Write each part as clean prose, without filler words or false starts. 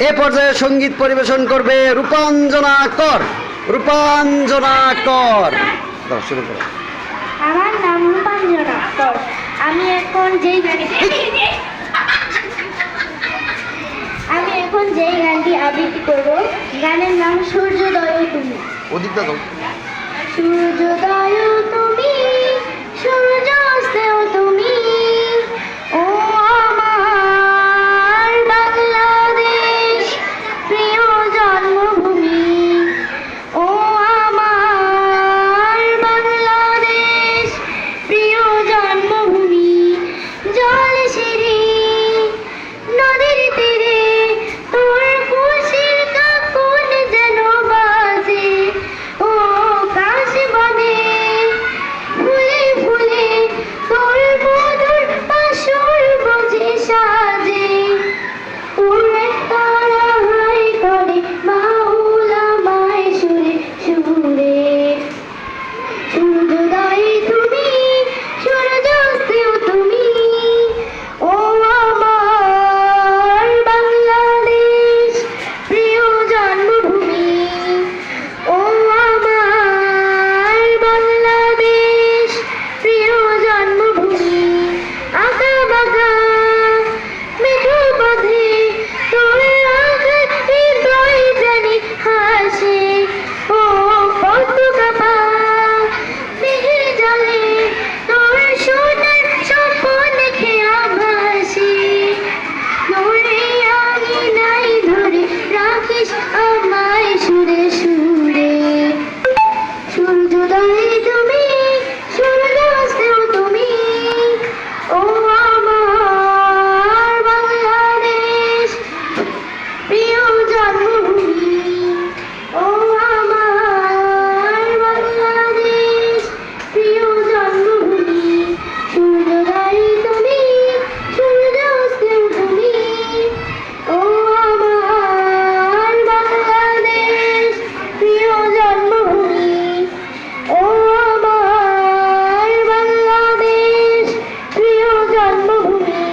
এ পর্যায়ে সঙ্গীত পরিবেশন করবে রূপাঞ্জনা কর। রূপাঞ্জনা কর, শুরু করো। আমার নাম রূপাঞ্জনা কর। আমি এখন যেই গানটি আবৃত্তি করব, গানের নাম সূর্যোদয় তুমি। ওদিকটা তো সূর্যোদয় তুমি, সূর্যাস্তেও তুমি, ও আমার বাংলাদেশ প্রিয় জন্মভূমি। ও আমার বাংলাদেশ প্রিয় জন্মভূমি। জল সিঁড়ি নদীর তীরে তোর খুশির কাকন যেন বাজে। ও কাশ বনে ফুলে ফুলে তোর মধুর বাসর বাজে সাজে। উড়ে তারা হাই করে বাউলা মায় সুরে সুরে। সূর্যোদয় তুমি, সূর্যাস্তেও তুমি, ও আমার বাংলাদেশ প্রিয় জন্মভূমি। ও আমার বাংলাদেশ প্রিয় জন্মভূমি। আঁকা বাঁকা মেঘ পথে তোর আঘাত হৃদয় জানি হাসে। ও পতাকা মেঘের জলে তোর সোনার স্বপ্ন খেয়া ভাসে। ধরে আঙিনাই ধরে রাখিস আমায় সুরে সুরে। সূর্যোদয় তুমি, সূর্যাস্তেও তুমি, ও আমার বাংলাদেশ প্রিয় জন্মভূমি। ও আমার বাংলাদেশ প্রিয় জন্মভূমি। সূর্যোদয় তুমি, সূর্যাস্তেও তুমি, ও আমার বাংলাদেশ প্রিয় জন্মভূমি। ও আমার বাংলাদেশ প্রিয় জন্মভূমি।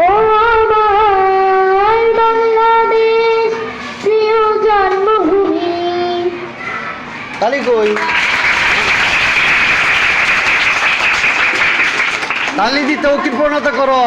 ও আমার বাংলাদেশ প্রিয় জন্মভূমি। তালি কই? তালি দিতে কি প্রণত করো।